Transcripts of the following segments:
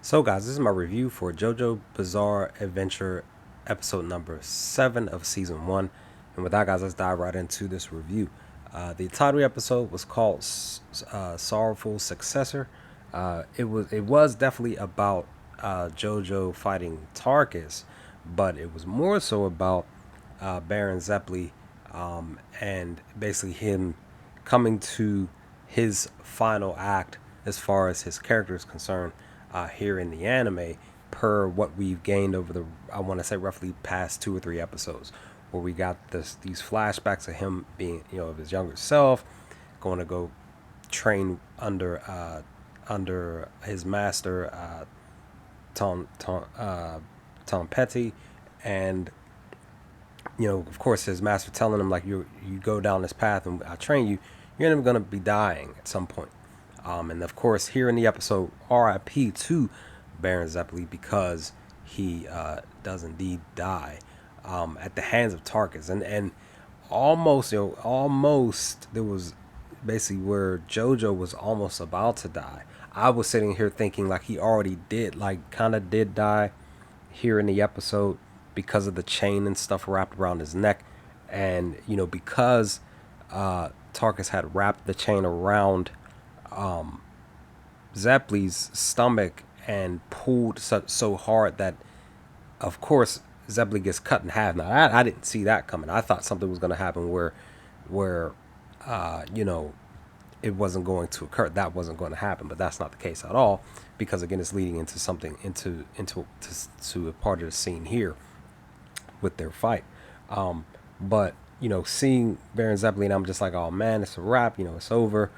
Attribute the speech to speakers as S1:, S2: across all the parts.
S1: So, guys, this is my review for JoJo Bizarre Adventure, episode number 7 of season 1. And with that, guys, let's dive right into this review. The title of the episode was called Sorrowful Successor. It was definitely about JoJo fighting Tarkus, but it was more so about Baron Zeppeli and basically him coming to his final act as far as his character is concerned here in the anime, per what we've gained over the, I want to say, roughly past 2 or 3 episodes, where we got these flashbacks of him being, of his younger self, going to go train under his master, Tom Petty, and of course, his master telling him, like, you go down this path and I train you, you're never gonna be dying at some point. And of course, here in the episode, R.I.P. to Baron Zeppeli, because he does indeed die at the hands of Tarkus, and almost there was basically where JoJo was almost about to die. I was sitting here thinking like he already did, like kind of did die here in the episode because of the chain and stuff wrapped around his neck, and because Tarkus had wrapped the chain around Zeppeli's stomach and pulled so hard that, of course, Zeppeli gets cut in half. Now I didn't see that coming. I thought something was going to happen where it wasn't going to occur. That wasn't going to happen, but that's not the case at all, because again, it's leading into something into a part of the scene here with their fight. But seeing Baron Zeppeli, and I'm just like, oh man, it's a wrap. It's over.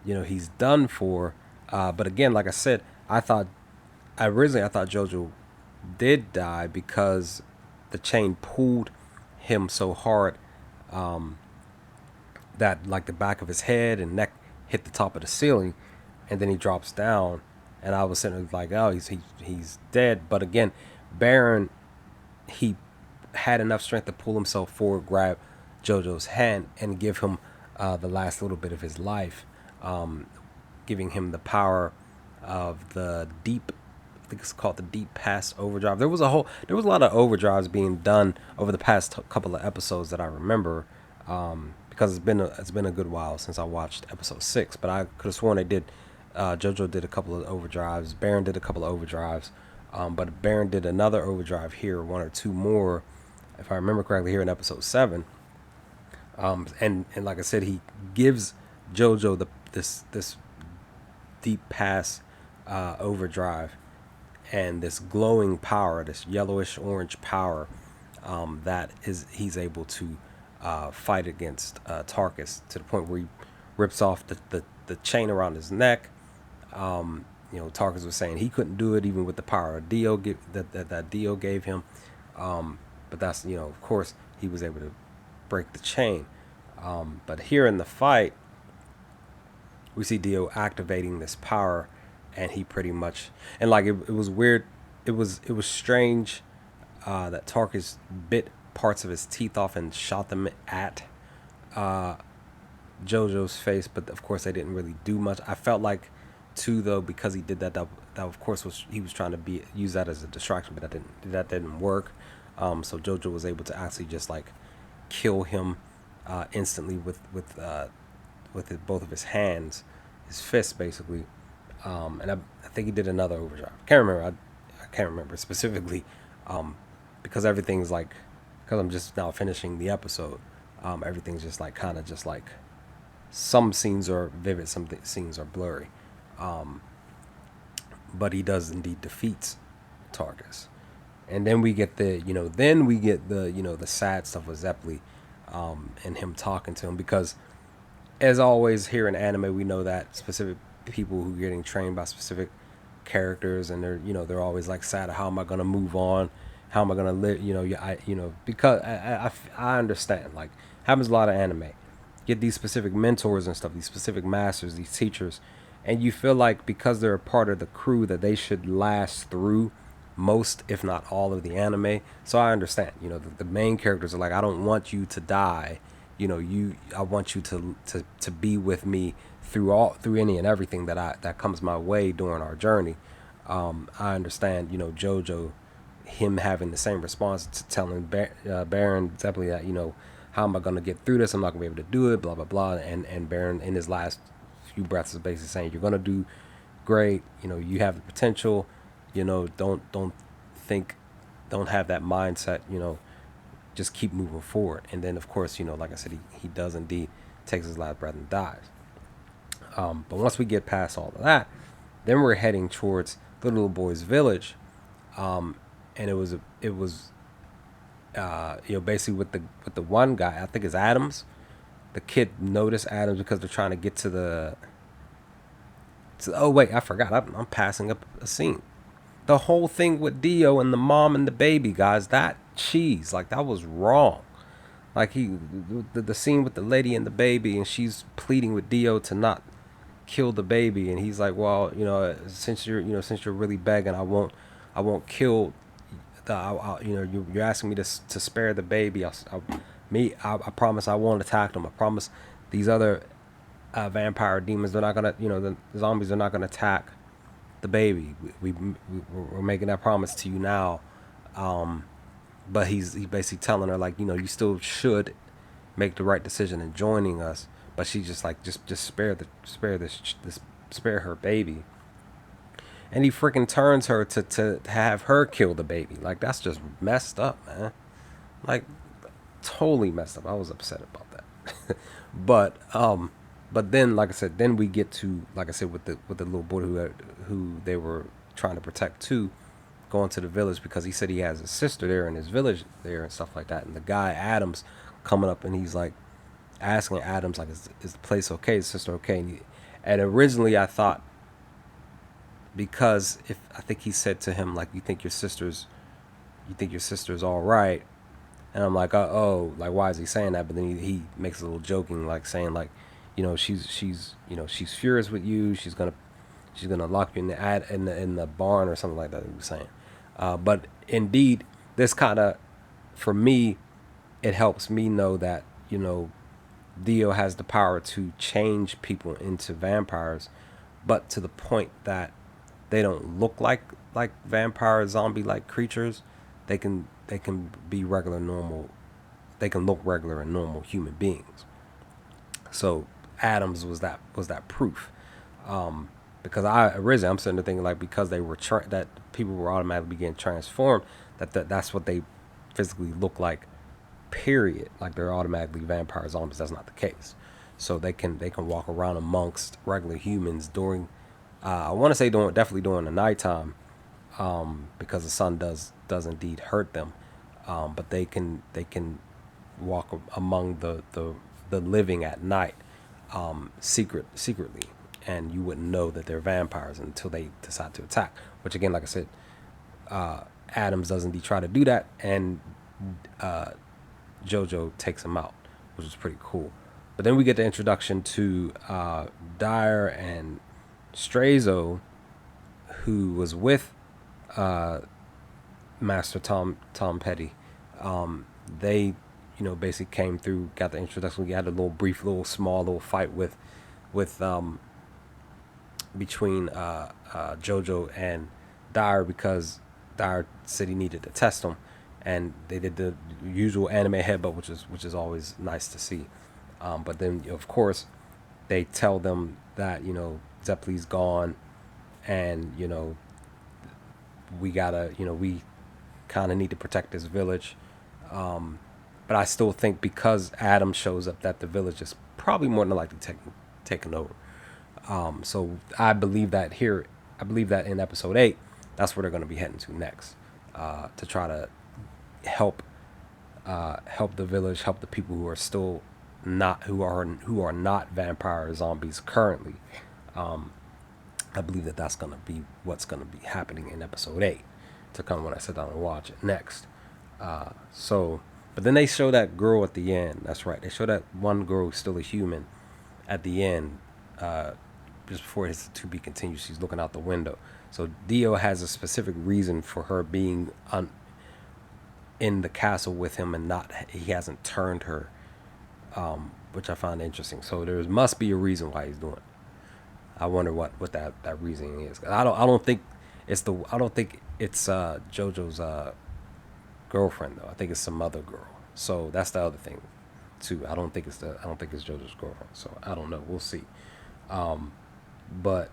S1: He's done for. But again, like I said, originally I thought JoJo did die because the chain pulled him so hard that like the back of his head and neck hit the top of the ceiling, and then he drops down. And I was sitting there like, oh, he's dead. But again, Baron, he had enough strength to pull himself forward, grab JoJo's hand, and give him the last little bit of his life, giving him the power of the deep, I think it's called the deep pass overdrive. There was a lot of overdrives being done over the past couple of episodes that I remember, because it's been a good while since I watched episode 6. But I could have sworn they did. JoJo did a couple of overdrives. Baron did a couple of overdrives. But Baron did another overdrive here, 1 or 2 more, if I remember correctly, here in episode 7. And like I said, he gives JoJo this deep pass overdrive, and this glowing power, this yellowish orange power, that he's able to fight against Tarkus, to the point where he rips off the chain around his neck. Tarkus was saying he couldn't do it even with the power of Dio that Dio gave him. But that's, of course, he was able to break the chain. But here in the fight, we see Dio activating this power, and he pretty much, and like it was weird. It was strange that Tarkus bit parts of his teeth off and shot them at JoJo's face, but of course they didn't really do much. I felt like too, though, because he did that of course he was trying to use that as a distraction, but that didn't work. So JoJo was able to actually just like kill him instantly with both of his hands, his fists basically. And I think he did another overdrive. I can't remember specifically, because everything's like, because I'm just now finishing the episode. Everything's just like kind of just like, some scenes are vivid, some scenes are blurry. But he does indeed defeats Tarkus. And then we get the sad stuff with Zeppeli, and him talking to him, because as always here in anime, we know that specific people who are getting trained by specific characters, and they're always like sad. How am I gonna move on? How am I gonna live? Because I understand, like, happens a lot of anime. Get these specific mentors and stuff, these specific masters, these teachers, and you feel like because they're a part of the crew that they should last through most, if not all, of the anime. So I understand, the main characters are like, I don't want you to die. I want you to be with me through any and everything that comes my way during our journey. I understand, JoJo, him having the same response to telling Baron Zeppeli that, how am I going to get through this? I'm not going to be able to do it, blah, blah, blah. And Baron, in his last few breaths, is basically saying, you're going to do great. You have the potential. Don't think, don't have that mindset, just keep moving forward. And then, of course, like I said, he does indeed takes his last breath and dies. But once we get past all of that, then we're heading towards the little boy's village. And it was basically with the one guy, I think it's Adams. The kid noticed Adams because they're trying to get to oh wait, I forgot. I'm passing up a scene. The whole thing with Dio and the mom and the baby, guys, that cheese, like, that was wrong. Like, the scene with the lady and the baby, and she's pleading with Dio to not kill the baby, and he's like, well, since you're really begging, I won't kill you're asking me to spare the baby. I promise I won't attack them. I promise these other vampire demons, they're not gonna, the zombies are not gonna attack the baby. We're making that promise to you now. But he's basically telling her, like, you still should make the right decision in joining us. But she's just like, just spare her baby. And he freaking turns her to have her kill the baby. Like, that's just messed up, man. Like, totally messed up. I was upset about that. But then, like I said, then we get to, like I said, with the little boy who they were trying to protect too, going to the village because he said he has a sister there in his village there and stuff like that. And the guy Adams coming up, and he's like asking Adams, like, is the place okay? Is the sister okay? And originally I thought, because I think he said to him, like, you think your sister's all right? And I'm like, oh, like, why is he saying that? But then he makes a little joking, like, saying, like, she's furious with you. She's gonna lock you in the barn or something like that. He was saying, but indeed, this kind of, for me, it helps me know that Dio has the power to change people into vampires, but to the point that they don't look like vampire zombie like creatures. They can be regular normal. They can look regular and normal human beings. So Adams was that proof. Because I'm sitting there thinking, like, because they were that people were automatically getting transformed, that's what they physically look like, period. Like, they're automatically vampire zombies. That's not the case. So they can walk around amongst regular humans during, I want to say definitely during the nighttime, because the sun does indeed hurt them. But they can walk among the living at night, secretly. And you wouldn't know that they're vampires until they decide to attack. Which, again, like I said, Adams does indeed try to do that, and JoJo takes him out, which is pretty cool. But then we get the introduction to Dyer and Straizo, who was with Master Tom Petty. They, basically came through, got the introduction. We had a small little fight with between JoJo and Dyer, because Dyer said he needed to test him, and they did the usual anime headbutt, which is always nice to see. But then, of course, they tell them that Zeppeli's gone, and we gotta we kind of need to protect this village. But I still think, because Adam shows up, that the village is probably more than likely taken over. So I believe that in episode 8, that's where they're going to be heading to next, to try to help the village, help the people who are still not who are not vampire zombies currently. I believe that's going to be what's going to be happening in episode 8 to come when I sit down and watch it next. But then they show that girl at the end. That's right. They show that one girl who's still a human at the end, just before it hits the to be continued. She's looking out the window. So Dio has a specific reason for her being in the castle with him, and he hasn't turned her, which I find interesting. So there must be a reason why he's doing it. I wonder what that reasoning is. I don't think I don't think it's JoJo's girlfriend though. I think it's some other girl. So that's the other thing too. I don't think it's JoJo's girlfriend. So I don't know. We'll see. But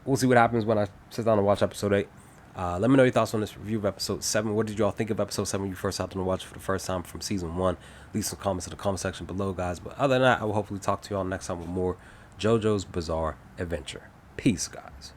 S1: we'll see what happens when I sit down and watch episode 8. Let me know your thoughts on this review of episode 7. What did y'all think of episode 7 when you first happened to watch it for the first time from season 1? Leave some comments in the comment section below, guys. But other than that, I will hopefully talk to y'all next time with more JoJo's Bizarre Adventure. Peace, guys.